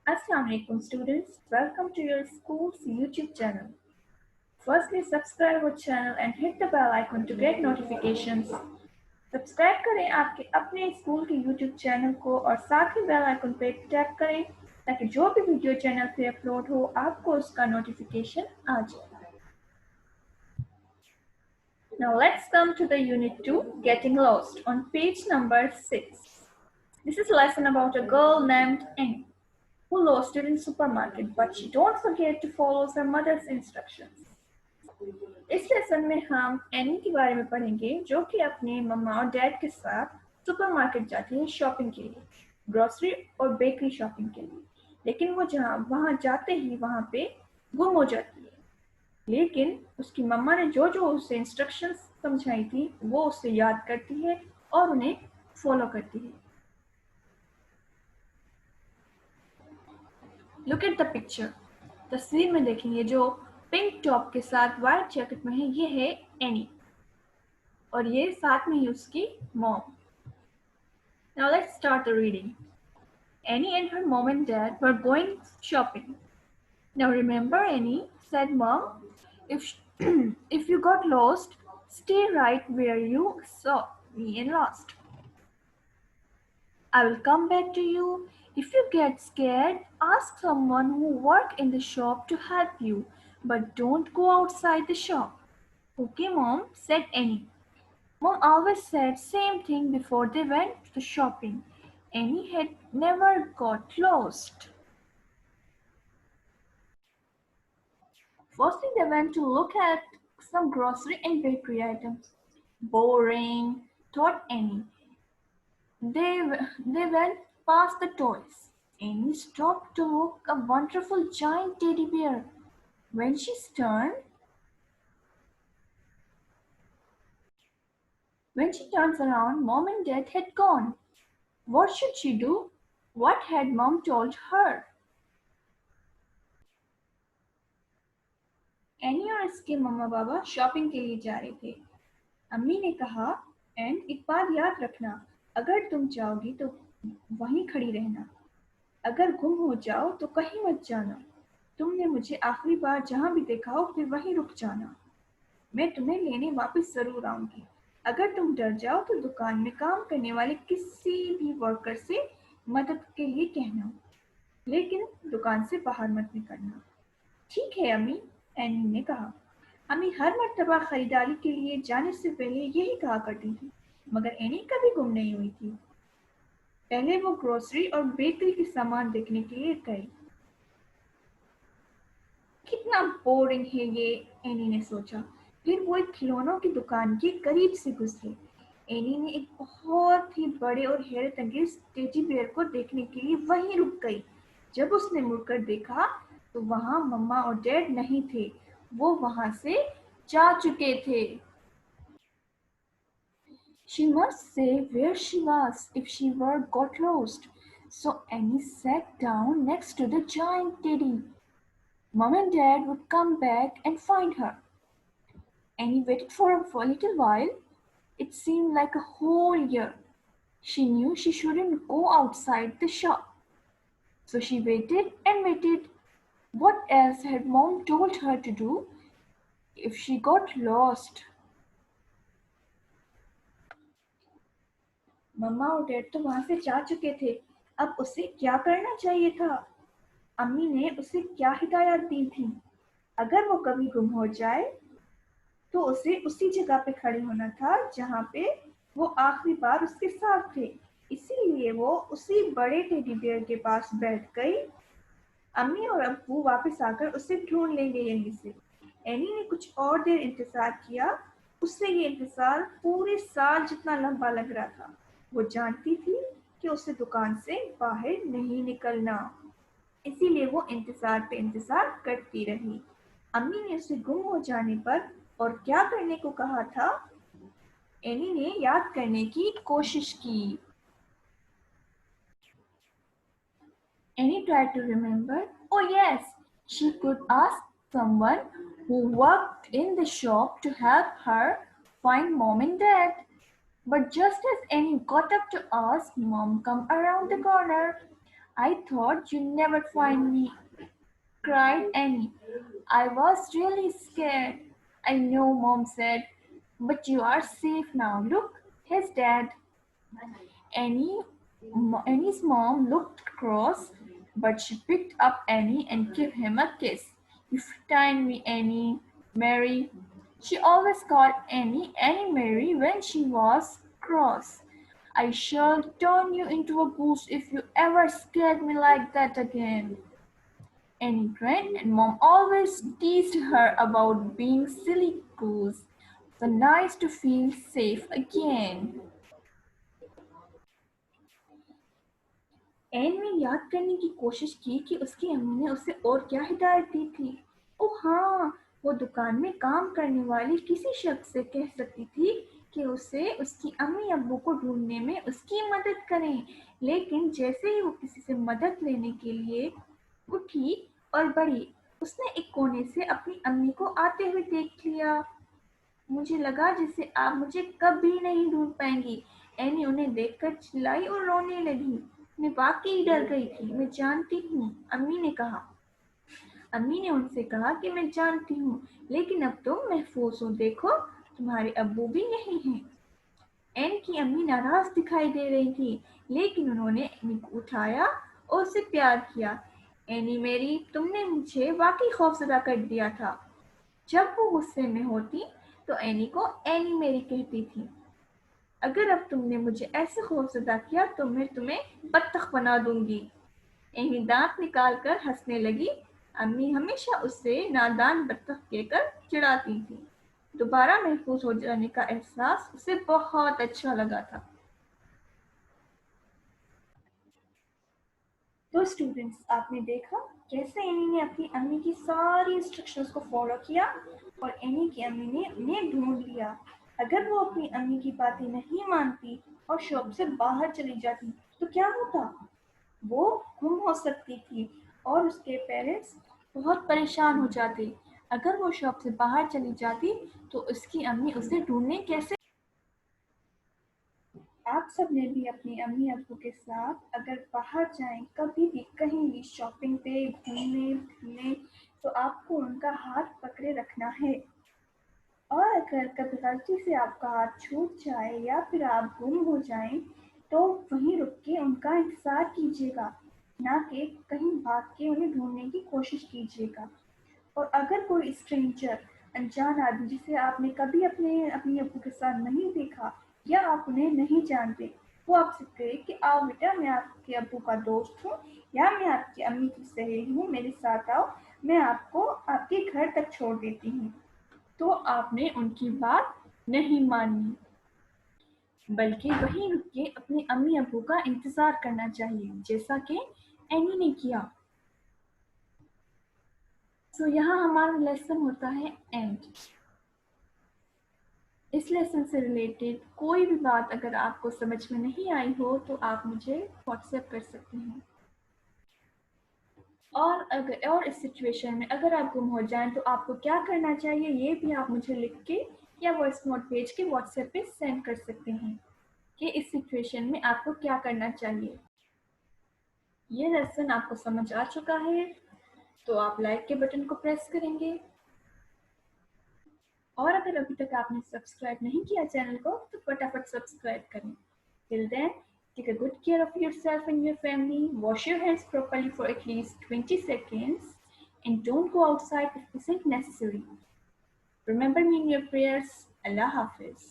Assalamu alaikum students, welcome to your school's YouTube channel. Firstly, subscribe our channel and hit the bell icon to get notifications. Subscribe करें आपके अपने school के YouTube channel को और साथ ही bell icon पे tap करें ताकि जो भी वीडियो चैनल पे अपलोड हो आपको उसका नोटिफिकेशन आ जाए. Now let's come to the unit 2, Getting Lost, on page number 6. This is a lesson about a girl named Annie who lost it in supermarket, but she don't forget to follow her mother's instructions. इस lesson में हम any के बारे में पढ़ेंगे जो कि अपने मम्मा और डैड के साथ सुपरमार्केट जाती है शॉपिंग के लिए, ग्रोसरी और बेकरी शॉपिंग के लिए. लेकिन वो वहां जाते ही वहां पे गुम हो जाती है. लेकिन उसकी मम्मा ने जो जो उसे इंस्ट्रक्शंस समझाई थी वो उसे याद करती है और उन्हें फॉलो करती है. Look at the picture. तस्वीर में देखेंगे जो पिंक टॉप के साथ व्हाइट जैकेट में है ये है एनी और ये साथ में ही उसकी mom. Now let's start the reading. Annie and her mom and dad were going shopping. Now remember Annie, said mom, if if you got lost, stay right where you saw me and lost. I will come back to you. If you get scared, ask someone who work in the shop to help you, but don't go outside the shop. Okay, Mom, said Annie. Mom always said same thing before they went to shopping. Annie had never got lost. Firstly, they went to look at some grocery and bakery items. Boring, thought Annie. They went past the toys. Annie stopped to look at a wonderful giant teddy bear. When she turns around, Mom and Dad had gone. What should she do? What had Mom told her? Any और इसके मम्मा पापा shopping के लिए जा रहे थे. अम्मी ने कहा, एंड एक बात याद रखना, अगर तुम जाओगी तो वहीं खड़ी रहना. अगर गुम हो जाओ तो कहीं मत जाना. तुमने मुझे आखिरी बार जहाँ भी देखा हो फिर वहीं रुक जाना. मैं तुम्हें लेने वापस जरूर आऊंगी. अगर तुम डर जाओ तो दुकान में काम करने वाले किसी भी वर्कर से मदद के लिए कहना, लेकिन दुकान से बाहर मत निकलना. ठीक है अम्मी, एनी ने कहा. अम्मी हर मर्तबा खरीदारी के लिए जाने से पहले यही कहा करती थी, मगर एनी कभी गुम नहीं हुई थी. पहले वो ग्रोसरी और बेकरी के सामान देखने के लिए गई. कितना बोरिंग है ये, एनी ने सोचा. फिर वो एक खिलौनों की दुकान के करीब से गुजरी. एनी ने एक बहुत ही बड़े और हैरत अंगेज टेडी बेयर को देखने के लिए वहीं रुक गई. जब उसने मुड़कर देखा तो वहां मम्मा और डैड नहीं थे, वो वहां से जा चुके थे. She must say where she was if she were got lost. So Annie sat down next to the giant teddy. Mom and Dad would come back and find her. Annie waited for a little while. It seemed like a whole year. She knew she shouldn't go outside the shop. So she waited and waited. What else had Mom told her to do if she got lost? मम्मा और dad तो वहां से जा चुके थे. अब उसे क्या करना चाहिए था? अम्मी ने उसे क्या हिदायत दी थी? अगर वो कभी गुम हो जाए तो उसे उसी जगह पे खड़े होना था जहाँ पे वो आखिरी बार उसके साथ थे. इसीलिए वो उसी बड़े टेडी बेयर के पास बैठ गई. अम्मी और अब्बू वापस आकर उसे ढूंढ लेंगे यहीं से. एनी ने कुछ और देर इंतजार किया. उससे ये इंतजार पूरे साल जितना लंबा लग रहा था. वो जानती थी कि उसे दुकान से बाहर नहीं निकलना, इसीलिए वो इंतजार पे इंतजार करती रही. अम्मी ने उसे गुम हो जाने पर और क्या करने को कहा था, एनी ने याद करने की कोशिश की. Annie tried to remember. Oh yes, she could ask someone who worked in the shop to help her find Mom and Dad. But just as Annie got up to ask, Mom come around the corner. I thought you'd never find me, cried Annie. I was really scared. I know, Mom said, but you are safe now. Look, his dad. Annie, Annie's mom looked cross, but she picked up Annie and gave him a kiss. You frightened me, Annie. Mary. She always called Annie Mary when she was cross. I shall turn you into a goose if you ever scared me like that again. Annie grinned, and Mom always teased her about being silly goose. So nice to feel safe again. एन ने याद करने की कोशिश की कि उसकी अम्मी ने उसे और क्या हिदायत दी थी। ओह हाँ, वो दुकान में काम करने वाली किसी शख्स से कह सकती थी कि उसे उसकी अम्मी अब्बू को ढूंढने में उसकी मदद करें। लेकिन जैसे ही वो किसी से मदद लेने के लिए उठी और बढ़ी, उसने एक कोने से अपनी अम्मी को आते हुए देख लिया। मुझे लगा जैसे आप मुझे कभी नहीं ढूंढ पाएंगी। एनी उन्हें देखकर चिल्लाई और रोने लगी। मैं वाकई डर गई थी, मैं जानती हूँ, अम्मी ने कहा। अम्मी ने उनसे कहा कि मैं जानती हूँ, लेकिन अब तुम महफूज हो। देखो, तुम्हारे अब्बू भी यही हैं। एन की अम्मी नाराज दिखाई दे रही थी, लेकिन उन्होंने एनी को उठाया और उसे प्यार किया। एनी मेरी, तुमने मुझे वाकई खौफजदा कर दिया था। जब वो गुस्से में होती तो एनी को एनी मेरी कहती थी। अगर अब तुमने मुझे ऐसे खौफजदा किया तो मैं तुम्हें बत्तख बना दूंगी। एनी दांत निकाल कर हंसने लगी। अम्मी हमेशा उससे नादान बत्तख कहकर चिढ़ाती थी। दोबारा महफूज हो जाने का एहसास उसे बहुत अच्छा लगा था। तो स्टूडेंट्स, आपने देखा कैसे एनी ने अपनी अम्मी की सारी इंस्ट्रक्शंस को फॉलो किया और एनी की अम्मी ने उन्हें ढूंढ लिया। अगर वो अपनी अम्मी की बातें नहीं मानती और शॉप से बाहर चली जाती तो क्या होता? वो गुम हो सकती थी और उसके पेरेंट्स बहुत परेशान हो जाते। अगर वो शॉप से बाहर चली जाती तो उसकी अम्मी उसे ढूंढने कैसे? आप सब ने भी अपनी अम्मी अब्बू के साथ अगर बाहर जाएं, कभी भी कहीं भी शॉपिंग पे घूमने फिरने, तो आपको उनका हाथ पकड़े रखना है। और अगर कभी गलती से आपका हाथ छूट जाए या फिर आप गुम हो जाएं, तो वहीं रुक के उनका इंतज़ार कीजिएगा, ना कि कहीं भाग के उन्हें ढूंढने की कोशिश कीजिएगा। और अगर कोई स्ट्रेंजर, अनजान आदमी जिसे आपने कभी अपने अपनी अब्बू के साथ नहीं देखा या आप उन्हें नहीं जानते, वो आपसे कहे कि आओ बेटा, मैं आपके अब्बू का दोस्त हूँ या मैं आपकी अम्मी की सहेली हूँ, मेरे साथ आओ, मैं आपको आपके घर तक छोड़ देती हूँ, तो आपने उनकी बात नहीं माननी, बल्कि वहीं रुक के अपने अम्मी अब्बू का इंतजार करना चाहिए, जैसा कि एनी ने किया। तो यहाँ हमारा लेसन होता है एंड। इस लेसन से रिलेटेड कोई भी बात अगर आपको समझ में नहीं आई हो तो आप मुझे व्हाट्सएप कर सकते हैं। और इस सिचुएशन में अगर आप गुम हो जाएं तो आपको क्या करना चाहिए, ये भी आप मुझे लिख के या वॉइस नोट भेज के व्हाट्सएप पे सेंड कर सकते हैं कि इस सिचुएशन में आपको क्या करना चाहिए। ये लेसन आपको समझ आ चुका है तो आप लाइक के बटन को प्रेस करेंगे, और अगर अभी तक आपने सब्सक्राइब नहीं किया चैनल को तो फटाफट सब्सक्राइब करें। Till then, take a good care of yourself and your family, wash your hands properly for at least 20 seconds, and don't go outside if this isn't necessary. Remember me in your prayers. Allah Hafiz.